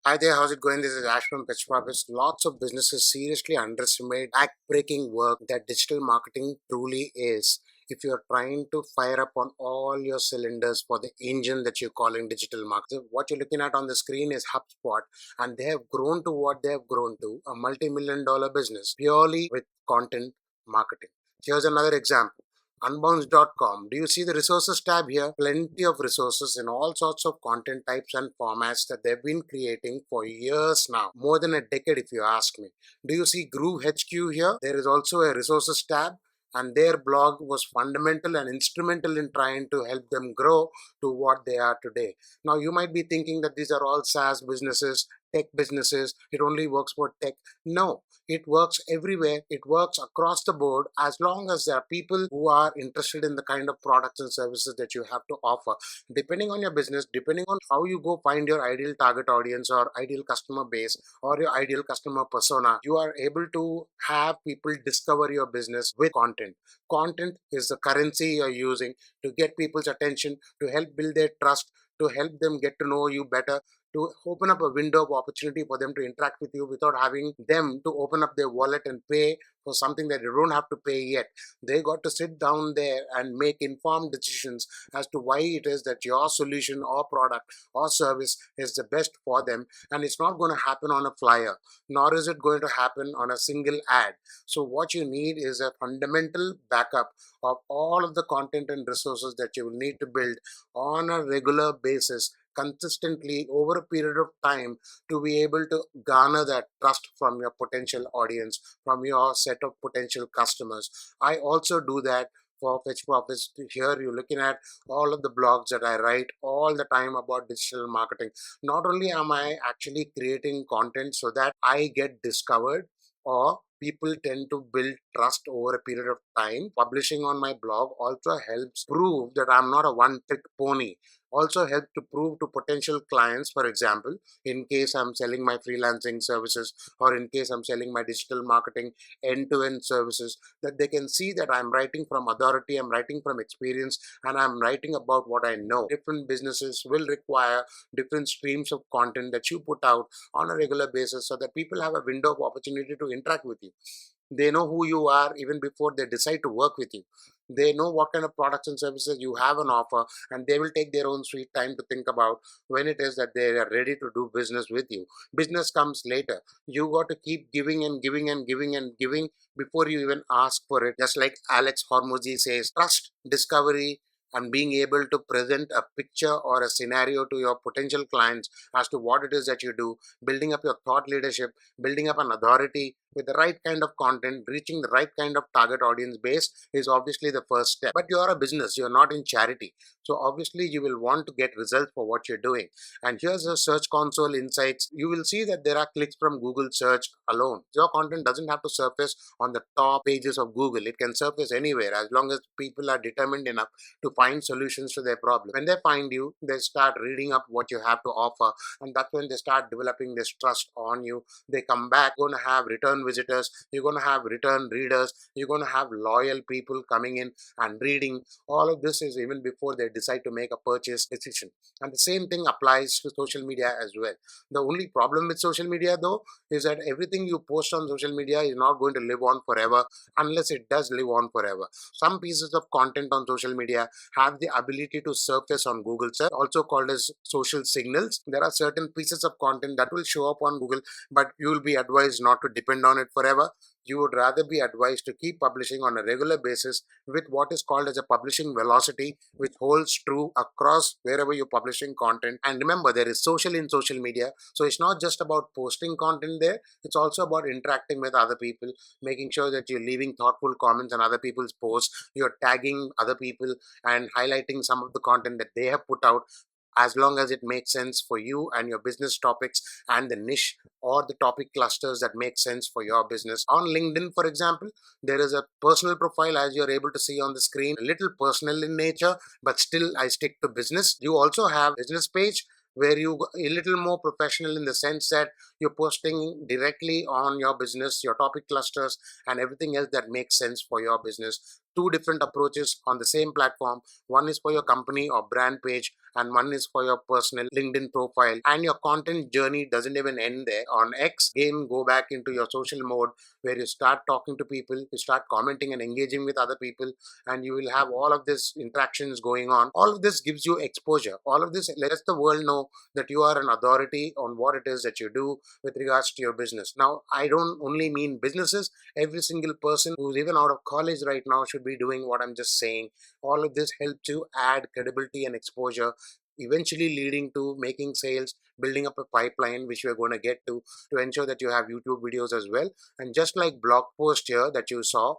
Hi there, how's it going? This is Ash from Pitch Profits. Lots of businesses seriously underestimate back-breaking work that digital marketing truly is. If you're trying to fire up on all your cylinders for the engine that you're calling digital marketing, what you're looking at on the screen is HubSpot, and they have grown to what they have grown to, a multi-million dollar business purely with content marketing. Here's another example. Unbounce.com. Do you see the resources tab here? Plenty of resources in all sorts of content types and formats that they've been creating for years now. More than a decade, if you ask me. Do you see Groove HQ here? There is also a resources tab, and their blog was fundamental and instrumental in trying to help them grow to what they are today. Now, you might be thinking that these are all SaaS businesses, tech businesses, it only works for tech. No, it works everywhere. It works across the board as long as there are people who are interested in the kind of products and services that you have to offer. Depending on your business, depending on how you go find your ideal target audience or ideal customer base or your ideal customer persona, you are able to have people discover your business with content. Content is the currency you're using to get people's attention, to help build their trust, to help them get to know you better, to open up a window of opportunity for them to interact with you without having them to open up their wallet and pay for something that they don't have to pay yet. They got to sit down there and make informed decisions as to why it is that your solution or product or service is the best for them. And it's not going to happen on a flyer, nor is it going to happen on a single ad. So what you need is a fundamental backup of all of the content and resources that you will need to build on a regular basis, consistently over a period of time, to be able to garner that trust from your potential audience, from your set of potential customers. I also do that for Fetch Profits. Here you're looking at all of the blogs that I write all the time about digital marketing. Not only am I actually creating content so that I get discovered or people tend to build trust over a period of time, publishing on my blog also helps prove that I'm not a one trick pony. Also help to prove to potential clients, for example, in case I'm selling my freelancing services or in case I'm selling my digital marketing end-to-end services, that they can see that I'm writing from authority, I'm writing from experience, and I'm writing about what I know. Different businesses will require different streams of content that you put out on a regular basis so that people have a window of opportunity to interact with you. They know who you are even before they decide to work with you. They know what kind of products and services you have on offer, and they will take their own sweet time to think about when it is that they are ready to do business with you. Business comes later. You got to keep giving and giving and giving and giving before you even ask for it. Just like Alex Hormozy says, trust, discovery, and being able to present a picture or a scenario to your potential clients as to what it is that you do, building up your thought leadership, building up an authority with the right kind of content, reaching the right kind of target audience base is obviously the first step. But you're a business, you're not in charity. So obviously you will want to get results for what you're doing. And here's a Search Console insights. You will see that there are clicks from Google search alone. Your content doesn't have to surface on the top pages of Google. It can surface anywhere as long as people are determined enough to find solutions to their problem. When they find you, they start reading up what you have to offer, and that's when they start developing this trust on you. They come back. You're going to have return visitors, you're going to have return readers, you're going to have loyal people coming in and reading. All of this is even before they decide to make a purchase decision. And the same thing applies to social media as well. The only problem with social media, though, is that everything you post on social media is not going to live on forever unless it does live on forever. Some pieces of content on social media have the ability to surface on Google search, also called as social signals. There are certain pieces of content that will show up on Google, but you will be advised not to depend on it forever. You would rather be advised to keep publishing on a regular basis with what is called as a publishing velocity, which holds true across wherever you're publishing content. And remember, there is social in social media. So it's not just about posting content there, it's also about interacting with other people, making sure that you're leaving thoughtful comments on other people's posts, you're tagging other people and highlighting some of the content that they have put out, as long as it makes sense for you and your business topics and the niche or the topic clusters that make sense for your business. On LinkedIn, for example, there is a personal profile, as you're able to see on the screen, a little personal in nature, but still I stick to business. You also have business page where you a little more professional in the sense that you're posting directly on your business, your topic clusters, and everything else that makes sense for your business. two different approaches on the same platform. One is for your company or brand page, and one is for your personal LinkedIn profile. And your content journey doesn't even end there. On X, again, go back into your social mode where you start talking to people, you start commenting and engaging with other people, and you will have all of this interactions going on. All of this gives you exposure. All of this lets the world know that you are an authority on what it is that you do with regards to your business. Now, I don't only mean businesses. Every single person who's even out of college right now should be doing what I'm just saying. All of this helps you add credibility and exposure, eventually leading to making sales, building up a pipeline, which we're going to get to ensure that you have YouTube videos as well. And just like blog post here that you saw,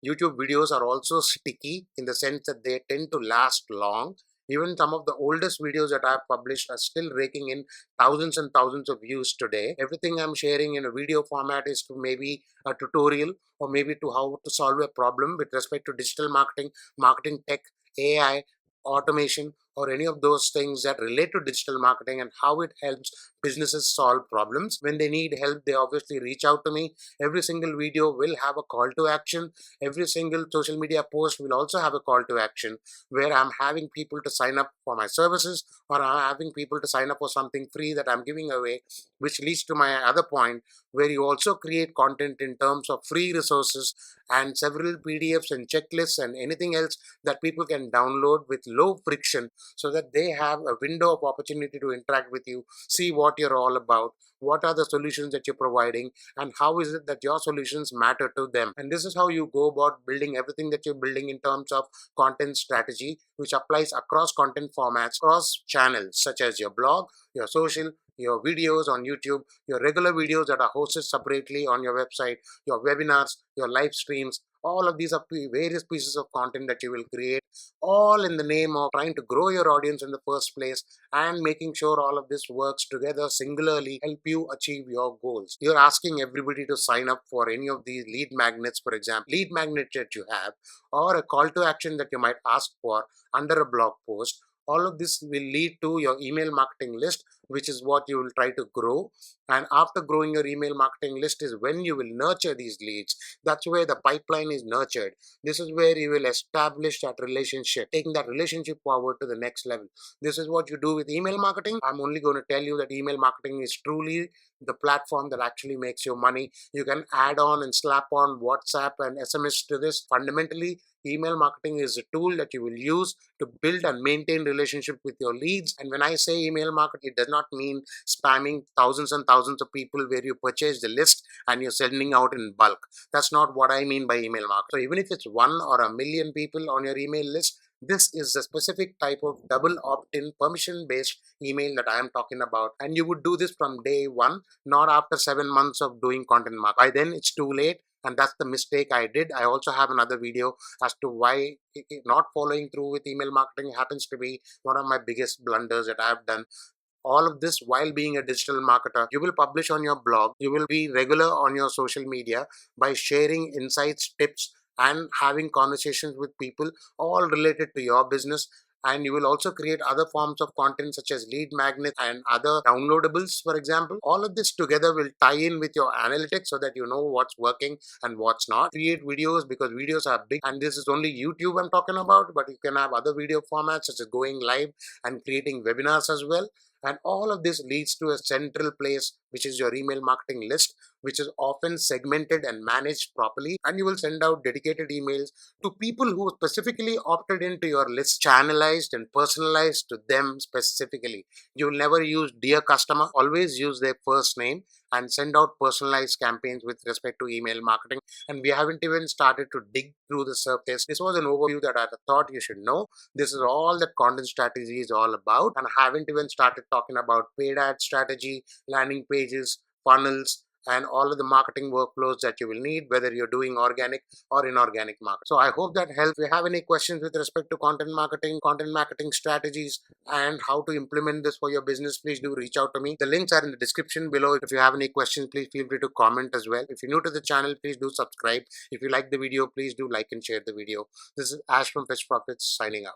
YouTube videos are also sticky in the sense that they tend to last long. Even some of the oldest videos that I've published are still raking in thousands and thousands of views today. Everything I'm sharing in a video format is to maybe a tutorial or maybe to how to solve a problem with respect to digital marketing, marketing tech, AI, automation, or any of those things that relate to digital marketing and how it helps businesses solve problems. When they need help, they obviously reach out to me. Every single video will have a call to action. Every single social media post will also have a call to action where I'm having people to sign up for my services, or I'm having people to sign up for something free that I'm giving away, which leads to my other point where you also create content in terms of free resources and several PDFs and checklists and anything else that people can download with low friction, so that they have a window of opportunity to interact with you, see what you're all about, what are the solutions that you're providing, and how is it that your solutions matter to them. And this is how you go about building everything that you're building in terms of content strategy, which applies across content formats, across channels such as your blog, your social, your videos on YouTube, your regular videos that are hosted separately on your website, your webinars, your live streams. All of these are various pieces of content that you will create, all in the name of trying to grow your audience in the first place and making sure all of this works together singularly help you achieve your goals. You're asking everybody to sign up for any of these lead magnets, for example, lead magnet that you have, or a call to action that you might ask for under a blog post. All of this will lead to your email marketing list, which is what you will try to grow. And after growing your email marketing list is when you will nurture these leads. That's where the pipeline is nurtured. This is where you will establish that relationship, taking that relationship forward to the next level. This is what you do with email marketing. I'm only going to tell you that email marketing is truly the platform that actually makes you money. You can add on and slap on WhatsApp and SMS to this. Fundamentally, email marketing is a tool that you will use to build and maintain relationship with your leads. And when I say email marketing, it does not mean spamming thousands and thousands of people where you purchase the list and you're sending out in bulk. That's not what I mean by email marketing. So even if it's 1 or 1 million people on your email list, this is the specific type of double opt-in permission based email that I am talking about. And you would do this from day one, not after 7 months of doing content marketing. By then it's too late. And that's the mistake I did. I also have another video as to why not following through with email marketing happens to be one of my biggest blunders that I've done. All of this while being a digital marketer. You will publish on your blog, you will be regular on your social media by sharing insights, tips, and having conversations with people all related to your business. And you will also create other forms of content such as lead magnets and other downloadables, for example. All of this together will tie in with your analytics so that you know what's working and what's not. Create videos, because videos are big, and this is only YouTube I'm talking about, but you can have other video formats such as going live and creating webinars as well. And all of this leads to a central place, which is your email marketing list, which is often segmented and managed properly. And you will send out dedicated emails to people who specifically opted into your list, channelized and personalized to them specifically. You will never use dear customer, always use their first name and send out personalized campaigns with respect to email marketing. And we haven't even started to dig through the surface. This was an overview that I thought you should know. This is all that content strategy is all about. And I haven't even started talking about paid ad strategy, landing pages, funnels, and all of the marketing workflows that you will need, whether you're doing organic or inorganic marketing. So I hope that helps. If you have any questions with respect to content marketing strategies, and how to implement this for your business, please do reach out to me. The links are in the description below. If you have any questions, please feel free to comment as well. If you're new to the channel, please do subscribe. If you like the video, please do like and share the video. This is Ash from Fetch Profits signing out.